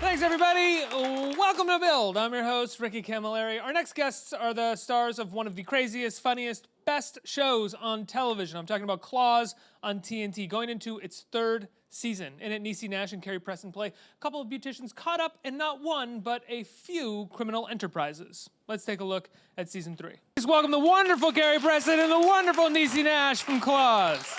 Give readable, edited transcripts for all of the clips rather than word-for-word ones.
Thanks, everybody. Welcome to Build. I'm your host, Ricky Camilleri. Our next guests are the stars of one of the craziest, funniest, best shows on television. I'm talking about Klaus on TNT, going into its third season. In it, Niecy Nash and Carrie Preston play a couple of beauticians caught up in not one, but a few criminal enterprises. Let's take a look at season 3. Please welcome the wonderful Carrie Preston and the wonderful Niecy Nash from Klaus.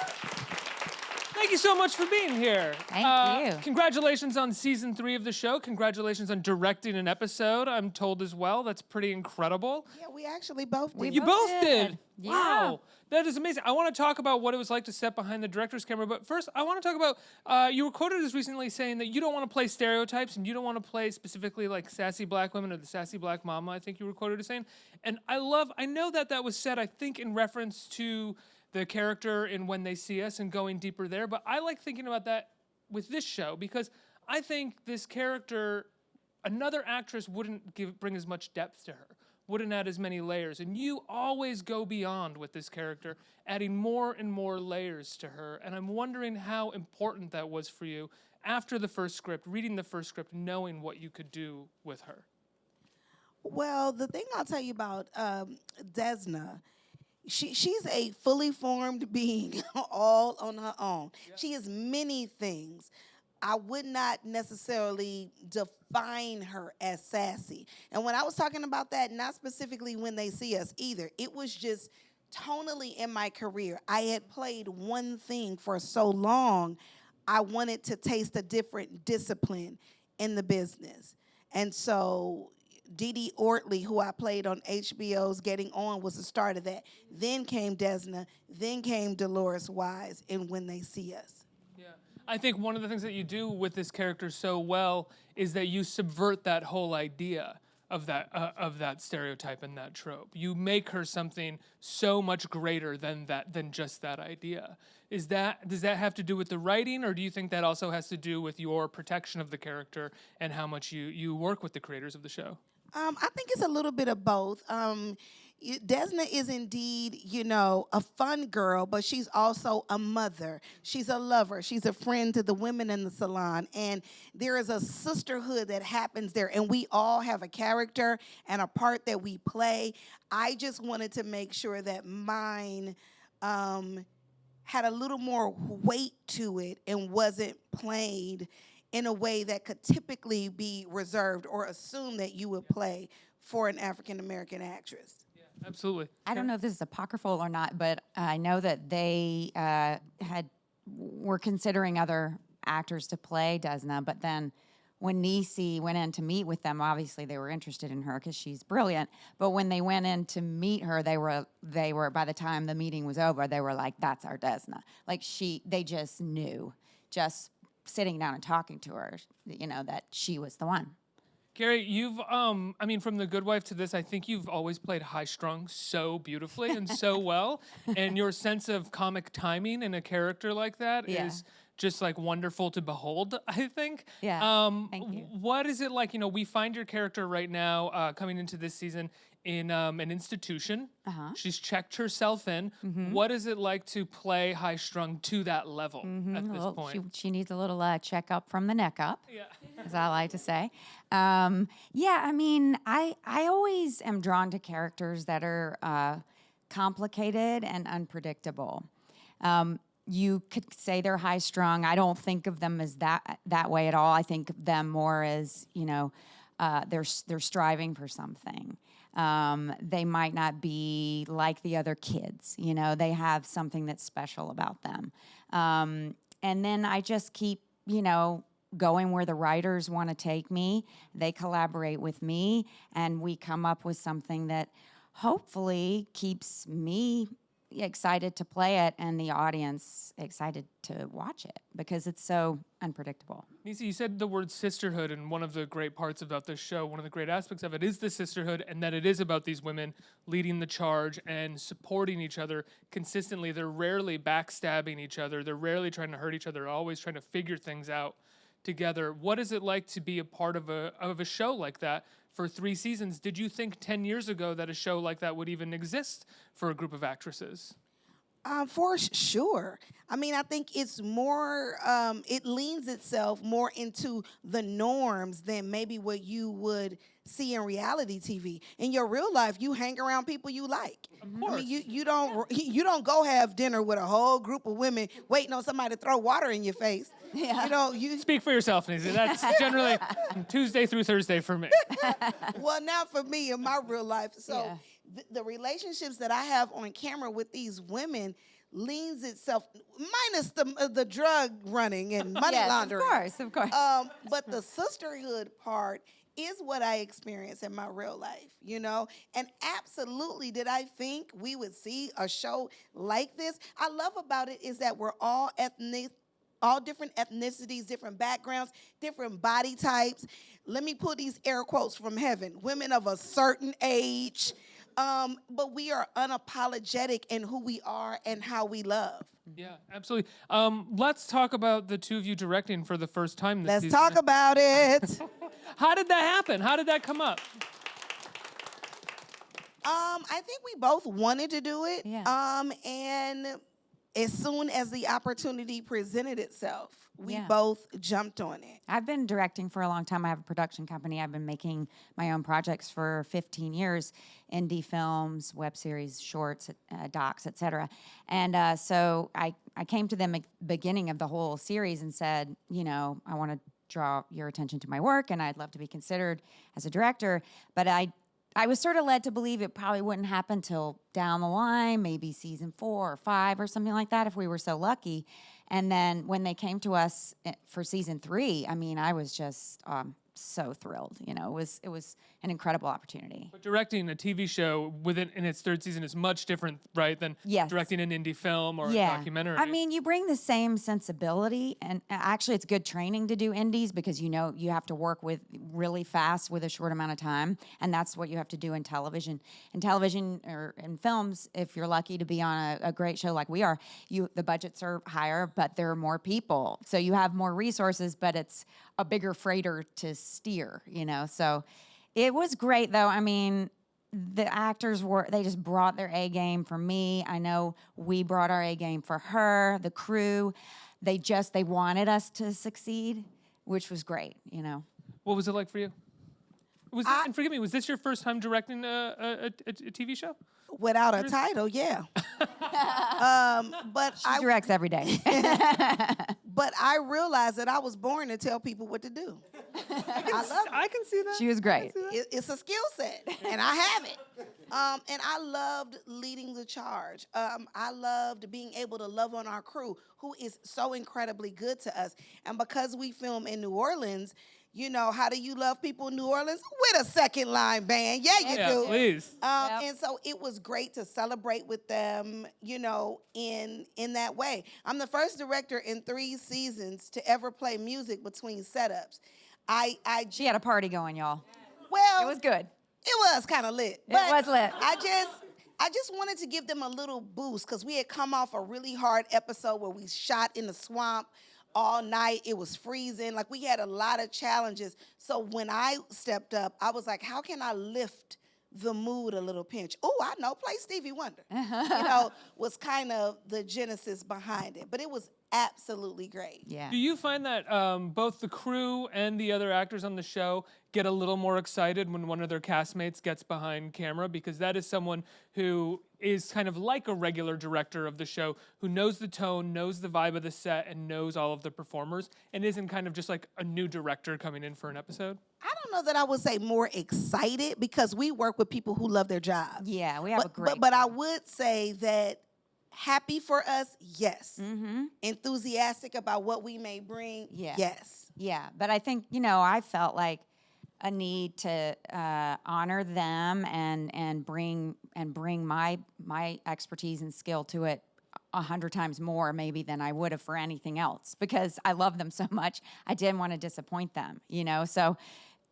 Thank you so much for being here. Thank you. Congratulations on season 3 of the show. Congratulations on directing an episode, I'm told as well. That's pretty incredible. Yeah, we actually both did. You both did? Yeah. Wow. That is amazing. I want to talk about what it was like to step behind the director's camera, but first I want to talk about, you were quoted as recently saying that you don't want to play stereotypes and you don't want to play specifically like sassy black women or the sassy black mama, I think you were quoted as saying. And I know that was said, I think, in reference to the character in When They See Us and going deeper there, but I like thinking about that with this show because I think this character, another actress wouldn't bring as much depth to her, wouldn't add as many layers, and you always go beyond with this character, adding more and more layers to her, and I'm wondering how important that was for you after the first script, reading the first script, knowing what you could do with her. Well, the thing I'll tell you about Desna, she's a fully formed being all on her own. Yeah. She is many things. I would not necessarily define her as sassy. And when I was talking about that, not specifically When They See Us either, it was just tonally in my career. I had played one thing for so long, I wanted to taste a different discipline in the business. And so Dee Dee Ortley, who I played on HBO's Getting On, was the start of that. Then came Desna, then came Dolores Wise in When They See Us. Yeah, I think one of the things that you do with this character so well is that you subvert that whole idea of that stereotype and that trope. You make her something so much greater than just that idea. Does that have to do with the writing, or do you think that also has to do with your protection of the character and how much you work with the creators of the show? I think it's a little bit of both. Desna is indeed, a fun girl, but she's also a mother. She's a lover. She's a friend to the women in the salon. And there is a sisterhood that happens there. And we all have a character and a part that we play. I just wanted to make sure that mine had a little more weight to it and wasn't played in a way that could typically be reserved or assumed that you would play for an African-American actress. Yeah, absolutely. I don't know if this is apocryphal or not, but I know that they were considering other actors to play Desna, but then when Niecy went in to meet with them, obviously they were interested in her because she's brilliant, but when they went in to meet her, they were by the time the meeting was over, they were like, that's our Desna. Like they just knew, just sitting down and talking to her, that she was the one. Carrie, you've, from The Good Wife to this, I think you've always played high-strung so beautifully and so well, and your sense of comic timing in a character like that is just like wonderful to behold, I think. Yeah, thank you. What is it like, we find your character right now coming into this season in an institution. She's checked herself in. What is it like to play high-strung to that level at this point? She needs a little checkup from the neck up, as I like to say. I always am drawn to characters that are complicated and unpredictable. You could say they're high-strung. I don't think of them as that way at all. I think of them more as, they're striving for something. They might not be like the other kids. They have something that's special about them. And then I just keep, going where the writers want to take me. They collaborate with me, and we come up with something that hopefully keeps me excited to play it and the audience excited to watch it because it's so unpredictable. Niecy, you said the word sisterhood, and one of the great parts about this show, one of the great aspects of it is the sisterhood, and that it is about these women leading the charge and supporting each other consistently. They're rarely backstabbing each other. They're rarely trying to hurt each other. They're always trying to figure things out together. What is it like to be a part of a show like that for 3 seasons? Did you think 10 years ago that a show like that would even exist for a group of actresses? Sure. I mean, I think it's more, it leans itself more into the norms than maybe what you would see in reality TV. In your real life, you hang around people you like. I mean, you don't you don't go have dinner with a whole group of women waiting on somebody to throw water in your face. Yeah. You know, you Speak for yourself, Niecy. That's generally Tuesday through Thursday for me. well, not for me in my real life. So Yeah. the relationships that I have on camera with these women leans itself, minus the drug running and money Yes, laundering. of course. But the sisterhood part is what I experience in my real life, you know? And absolutely, did I think we would see a show like this? I love about it is that we're all different ethnicities, different backgrounds, different body types. Let me put these air quotes from heaven. Women of a certain age, but we are unapologetic in who we are and how we love. Yeah, absolutely. Let's talk about the two of you directing for the first time this Let's season. talk about it. How did that happen? How did that come up? I think we both wanted to do it. Yeah. And as soon as the opportunity presented itself, we Yeah. both jumped on it. I've been directing for a long time. I have a production company. I've been making my own projects for 15 years, indie films, web series, shorts, docs, etc. And so I came to them at the beginning of the whole series and said, you know, I want to draw your attention to my work, and I'd love to be considered as a director. But I was sort of led to believe it probably wouldn't happen till down the line, maybe season 4 or 5 or something like that, if we were so lucky. And then when they came to us for season 3, I mean, I was just so thrilled. You know, it was an incredible opportunity. But directing a TV show in its 3rd season is much different, right, than Yes. directing an indie film or a Yeah. documentary. I mean, you bring the same sensibility, and actually it's good training to do indies because you know you have to work with really fast with a short amount of time, and that's what you have to do in television. In television or in films, if you're lucky to be on a great show like we are, the budgets are higher, but there are more people. So you have more resources, but it's a bigger freighter to steer, you know? So it was great, though. I mean, the actors they just brought their A game for me. I know we brought our A game for her, the crew. They wanted us to succeed, which was great, you know. What was it like for you? And forgive me, was this your first time directing a TV show? Without a title, yeah. But She directs every day. but I realized that I was born to tell people what to do. I love it. I can see that. She was great. It's a skill set, and I have it. And I loved leading the charge. I loved being able to love on our crew, who is so incredibly good to us. And because we film in New Orleans, you know, how do you love people in New Orleans? With a second line band. Yeah, you do. Please. Yep. And so it was great to celebrate with them, you know, in that way. I'm the first director in 3 seasons to ever play music between setups. She had a party going, y'all. Well, It was good. It was kind of lit. It was lit. I just wanted to give them a little boost because we had come off a really hard episode where we shot in the swamp all night. It was freezing. Like, we had a lot of challenges. So when I stepped up, I was like, how can I lift the mood a little pinch? Oh, I know, play Stevie Wonder. You know, was kind of the genesis behind it. But it was absolutely great. Yeah. Do you find that both the crew and the other actors on the show get a little more excited when one of their castmates gets behind camera? Because that is someone who is kind of like a regular director of the show, who knows the tone, knows the vibe of the set, and knows all of the performers, and isn't kind of just like a new director coming in for an episode? I don't know that I would say more excited because we work with people who love their job. Yeah, we have a great But I would say that happy for us, yes. Mm-hmm. Enthusiastic about what we may bring, Yeah. yes. Yeah, but I think, you know, I felt like a need to honor them and bring my expertise and skill to it 100 times more maybe than I would have for anything else, because I love them so much. I didn't want to disappoint them, you know. So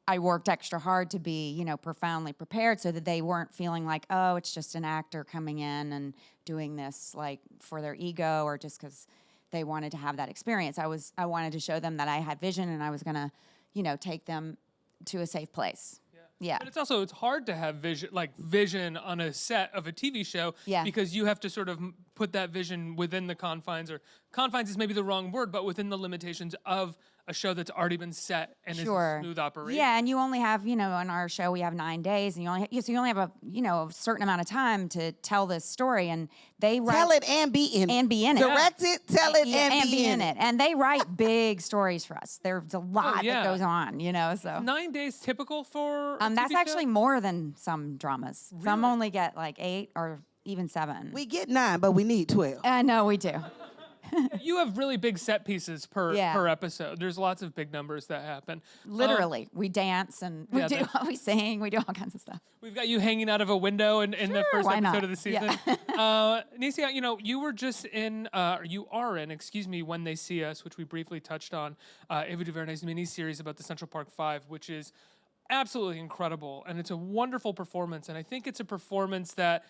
I worked extra hard to be, you know, profoundly prepared so that they weren't feeling like, oh, it's just an actor coming in and doing this like for their ego or just because they wanted to have that experience. I wanted to show them that I had vision and I was going to, you know, take them to a safe place. Yeah. Yeah. But it's hard to have vision on a set of a TV show Yeah. because you have to sort of put that vision within the confines, or confines is maybe the wrong word, but within the limitations of a show that's already been set and is a smooth operation. Yeah, and you only have, on our show we have 9 days, and you only have a certain amount of time to tell this story, and they write Tell it and be in it. and be in it. Direct it, tell it, Yeah, and be in it. And they write big stories for us. There's a lot yeah. that goes on, so. 9 days typical for a That's TV show? actually more than some dramas. Some Really? only get like 8 or even 7. We get 9, but we need 12. No, we do. You have really big set pieces per episode. There's lots of big numbers that happen. Literally, we dance and we sing, we do all kinds of stuff. We've got you hanging out of a window in the first why episode not? of the season. Niecy, you were just in, When They See Us, which we briefly touched on, Ava Duvernay's mini-series about the Central Park 5, which is absolutely incredible. And it's a wonderful performance. And I think it's a performance that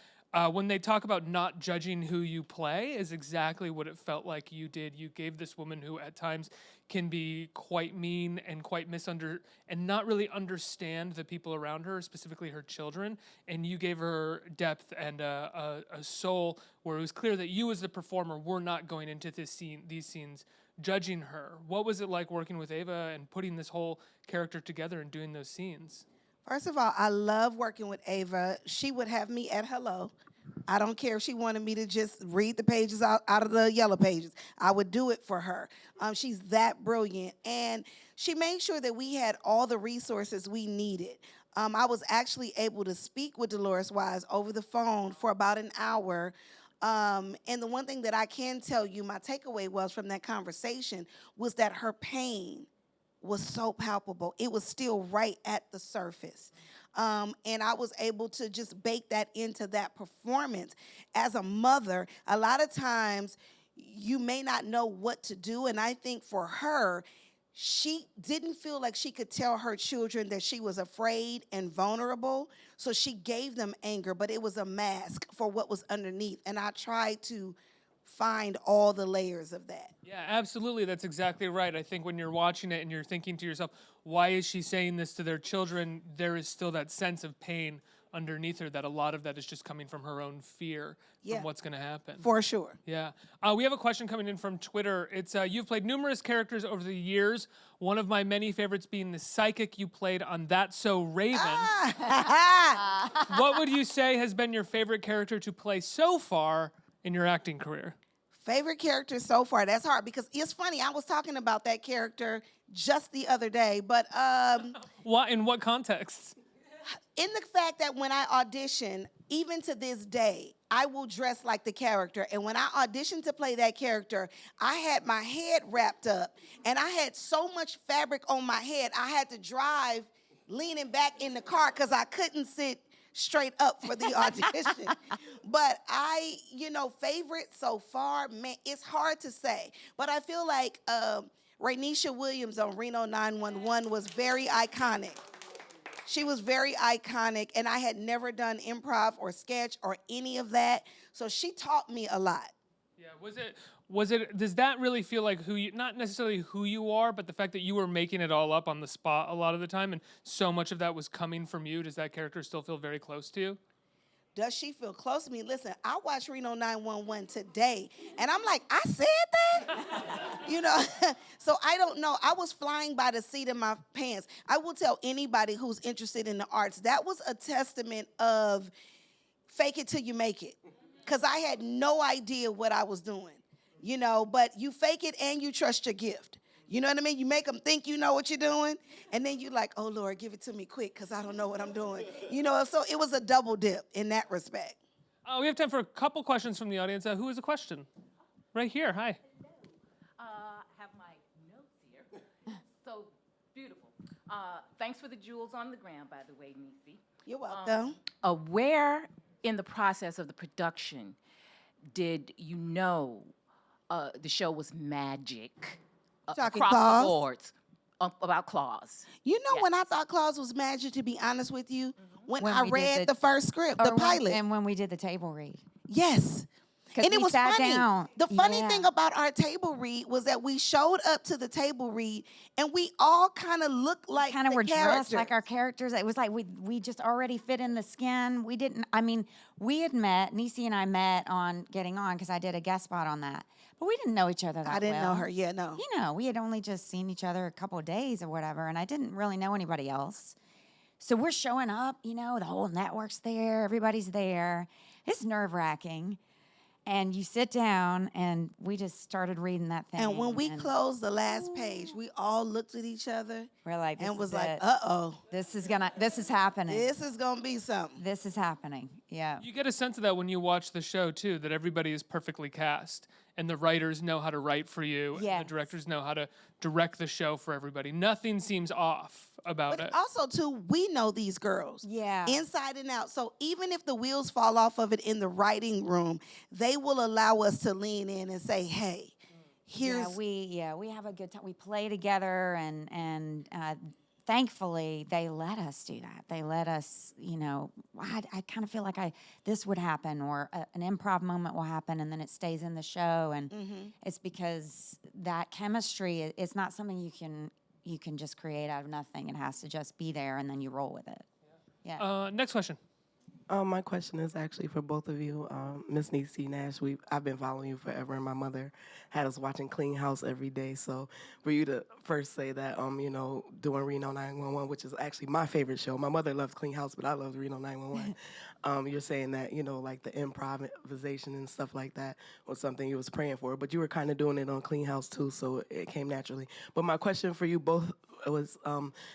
when they talk about not judging who you play is exactly what it felt like you did. You gave this woman who at times can be quite mean and quite and not really understand the people around her, specifically her children. And you gave her depth and a soul where it was clear that you as the performer were not going into these scenes judging her. What was it like working with Ava and putting this whole character together and doing those scenes? First of all, I love working with Ava. She would have me at hello. I don't care if she wanted me to just read the pages out of the yellow pages. I would do it for her. She's that brilliant. And she made sure that we had all the resources we needed. I was actually able to speak with Dolores Wise over the phone for about an hour. And the one thing that I can tell you, my takeaway was from that conversation, was that her pain was so palpable. It was still right at the surface. And I was able to just bake that into that performance. As a mother, a lot of times you may not know what to do. And I think for her, she didn't feel like she could tell her children that she was afraid and vulnerable. So she gave them anger, but it was a mask for what was underneath. And I tried to find all the layers of that. Yeah, absolutely. That's exactly right. I think when you're watching it and you're thinking to yourself, why is she saying this to their children? There is still that sense of pain underneath her, that a lot of that is just coming from her own fear from what's going to happen. For sure. Yeah. We have a question coming in from Twitter. It's, you've played numerous characters over the years. One of my many favorites being the psychic you played on That's So Raven. What would you say has been your favorite character to play so far in your acting career? Favorite character so far? That's hard because it's funny. I was talking about that character just the other day, but In what context? in the fact that when I audition, even to this day, I will dress like the character. And when I auditioned to play that character, I had my head wrapped up, and I had so much fabric on my head, I had to drive leaning back in the car because I couldn't sit straight up for the audition. But favorite so far, man, it's hard to say. But I feel like Rainisha Williams on Reno 911 was very iconic. She was very iconic, and I had never done improv or sketch or any of that, so she taught me a lot. Yeah, does that really feel like not necessarily who you are, but the fact that you were making it all up on the spot a lot of the time, and so much of that was coming from you? Does that character still feel very close to you? Does she feel close to me? Listen, I watched Reno 911 today, and I'm like, I said that? So I don't know. I was flying by the seat of my pants. I will tell anybody who's interested in the arts, that was a testament of fake it till you make it, because I had no idea what I was doing, but you fake it and you trust your gift. You know what I mean? You make them think you know what you're doing, and then you're like, oh, Lord, give it to me quick because I don't know what I'm doing. So it was a double dip in that respect. We have time for a couple questions from the audience. Who has a question? Right here. Hi. Have my notes here. So beautiful. Thanks for the jewels on the ground, by the way, Niecy. You're welcome. Where in the process of the production did you know the show was magic? Talking across Klaus? the boards about Klaus. When I thought Klaus was magic, to be honest with you, when When I we did read the- the first script, the pilot. And when we did the table read. Yes. And it we was sat funny. down. The funny Yeah. thing about our table read was that we showed up to the table read and we all kind of looked like Kind of the were dressed like characters. our characters. It was like we just already fit in the skin. We didn't. I mean, we had met. Niecy and I met on Getting On because I did a guest spot on that, but we didn't know each other that well. I didn't know her. Yeah, no. You know, we had only just seen each other a couple of days or whatever, and I didn't really know anybody else. So we're showing up. You know, the whole network's there. Everybody's there. It's nerve-wracking. And you sit down, and we just started reading that thing. And when we closed the last page, we all looked at each other we're like, this and was is like, it. uh-oh, This is happening. this is going to be something. This is happening. Yeah. You get a sense of that when you watch the show too, that everybody is perfectly cast, and the writers know how to write for you, and Yes. the directors know how to direct the show for everybody. Nothing seems off about But it. also, too, we know these girls. Yeah. Inside and out. So even if the wheels fall off of it in the writing room, they will allow us to lean in and say, hey, here's... we have a good time. We play together, and thankfully they let us do that. They let us, you know. I kind of feel like this would happen, or an improv moment will happen, and then it stays in the show, and it's because that chemistry is not something you can just create out of nothing. It has to just be there, and then you roll with it. Yeah. Next question. My question is actually for both of you. Miss Niecy Nash, I've been following you forever, and my mother had us watching Clean House every day. So for you to first say that, you know, doing Reno 911, which is actually my favorite show. My mother loves Clean House, but I love Reno 911. You're saying that, you know, like the improvisation and stuff like that was something you was praying for, but you were kind of doing it on Clean House too, so it came naturally. But my question for you both was,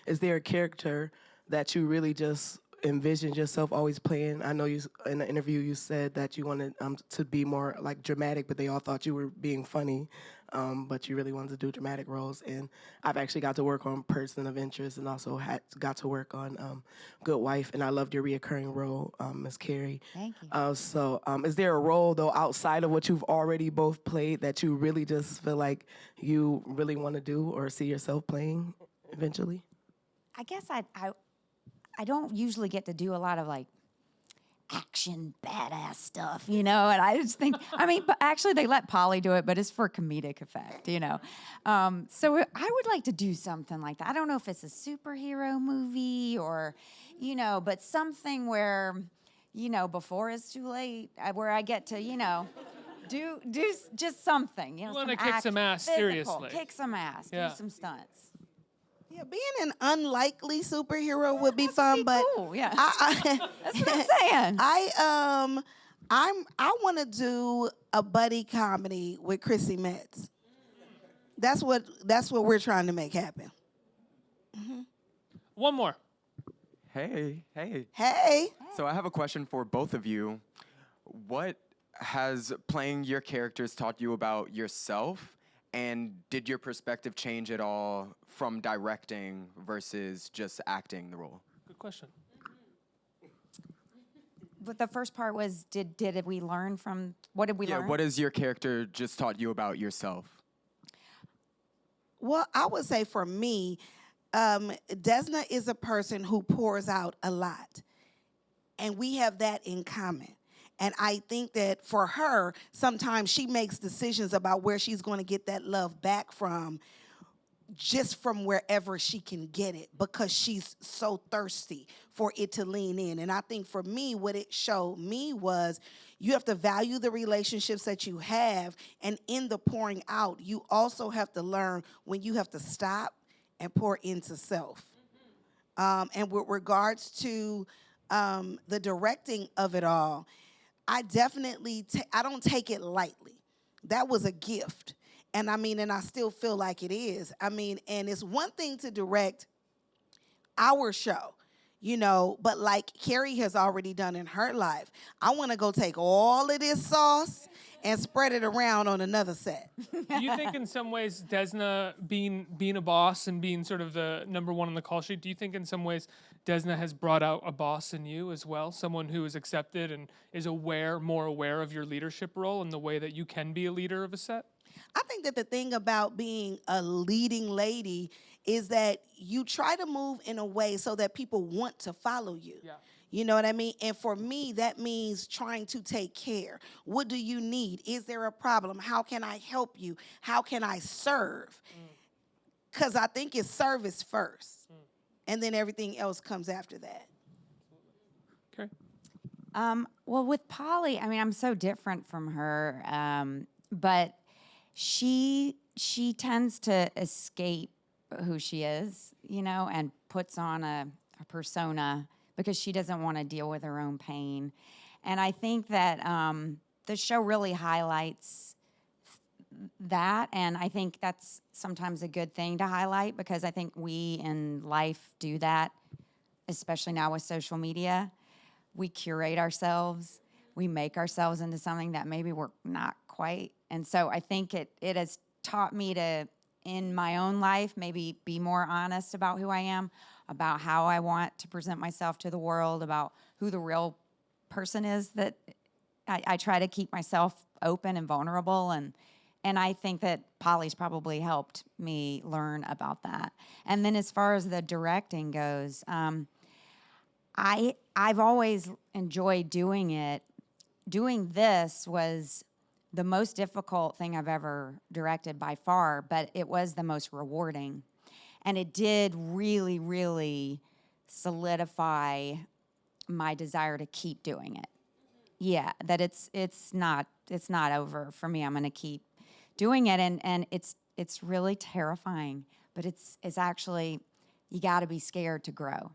is there a character that you really just envisioned yourself always playing? I know you in the interview you said that you wanted to be more like dramatic, but they all thought you were being funny, but you really wanted to do dramatic roles. And I've actually got to work on Person of Interest, and also got to work on Good Wife, and I loved your reoccurring role, Miss Carrie. Thank you. So is there a role though outside of what you've already both played that you really just feel like you really want to do or see yourself playing eventually? I guess I don't usually get to do a lot of like action badass stuff, you know, and I just think, I mean, but actually they let Polly do it, but it's for comedic effect, you know. So I would like to do something like that. I don't know if it's a superhero movie or, you know, but something where, you know, before it's too late, where I get to, you know, do just something, you know. You wanna some kick some ass, physical, seriously. kick some ass, Yeah. do some stunts. Yeah, being an unlikely superhero would be fun, but Cool, yeah. I That's what I'm saying. I want to do a buddy comedy with Chrissy Metz. That's what we're trying to make happen. One more. Hey. Hey, So I have a question for both of you. What has playing your characters taught you about yourself? And did your perspective change at all from directing versus just acting the role? Good question. But the first part was, did we learn from, what did we learn? What has your character just taught you about yourself? well, I would say for me, Desna is a person who pours out a lot, and we have that in common. And I think that for her, sometimes she makes decisions about where she's going to get that love back from, just from wherever she can get it, because she's so thirsty for it to lean in. And I think for me, what it showed me was you have to value the relationships that you have. And in the pouring out, you also have to learn when you have to stop and pour into self. And with regards to the directing of it all, I definitely, I don't take it lightly. That was a gift. And I mean, and I still feel like it is. I mean, and it's one thing to direct our show, you know, but like Carrie has already done in her life, I want to go take all of this sauce and spread it around on another set. Do you think in some ways Desna being a boss and being sort of the number one on the call sheet, do you think in some ways Desna has brought out a boss in you as well? Someone who is accepted and is more aware of your leadership role and the way that you can be a leader of a set? I think that the thing about being a leading lady is that you try to move in a way so that people want to follow you. Yeah. You know what I mean? And for me, that means trying to take care. What do you need? Is there a problem? How can I help you? How can I serve? Because I think it's service first, and then everything else comes after that. Okay. Well, with Polly, I mean, I'm so different from her, but she tends to escape who she is, you know, and puts on a persona because she doesn't want to deal with her own pain. And I think that the show really highlights that, and I think that's sometimes a good thing to highlight because I think we in life do that, especially now with social media. We curate ourselves, we make ourselves into something that maybe we're not quite. And so I think it has taught me to, in my own life, maybe be more honest about who I am, about how I want to present myself to the world, about who the real person is. That I try to keep myself open and vulnerable, and I think that Polly's probably helped me learn about that. And then as far as the directing goes, I've always enjoyed doing it. Doing this was the most difficult thing I've ever directed by far, but it was the most rewarding. And it did really, really solidify my desire to keep doing it. Yeah, that it's not over for me. I'm going to keep doing it, and it's really terrifying, but it's actually, you got to be scared to grow.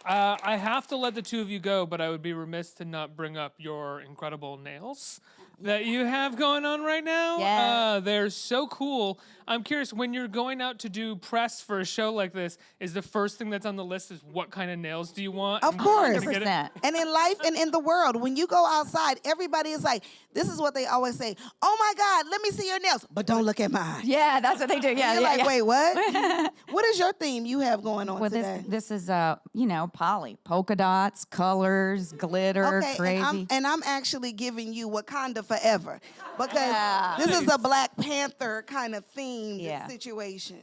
I have to let the two of you go, but I would be remiss to not bring up your incredible nails that you have going on right now. Yeah. They're so cool. I'm curious, when you're going out to do press for a show like this, is the first thing that's on the list is what kind of nails do you want? Of course. To get it? 100%. And in life and in the world, when you go outside, everybody is like, this is what they always say, oh my God, let me see your nails, but don't look at mine. Yeah, that's what they do. Yeah, You're yeah, like, yeah. wait, what? What is your theme you have going on Well, today? this is Polly, polka dots, colors, glitter, Okay, crazy. and I'm actually giving you Wakanda forever because Yeah. this is a Black Panther kind of themed Yeah. situation.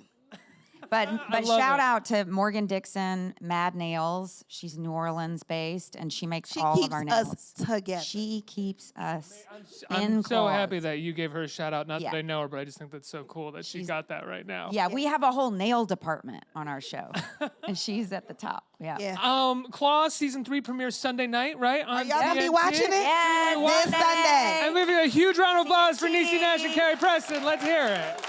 But love shout it. out to Morgan Dixon, Mad Nails. She's New Orleans based, and she makes She all keeps of our us nails. together. She keeps us I'm in so claws. happy that you gave her a shout out. Not Yeah. that I know her, but I just think that's so cool that she She's- got that right now. Yeah, we have a whole nail department on our show, and she's at the top. Yeah. Yeah. Klaus season 3 premieres Sunday night, right? Are On y'all gonna be TNT? watching it? Yes, This Sunday. And we've got a huge round of applause for Niecy Nash and Carrie Preston. Let's hear it.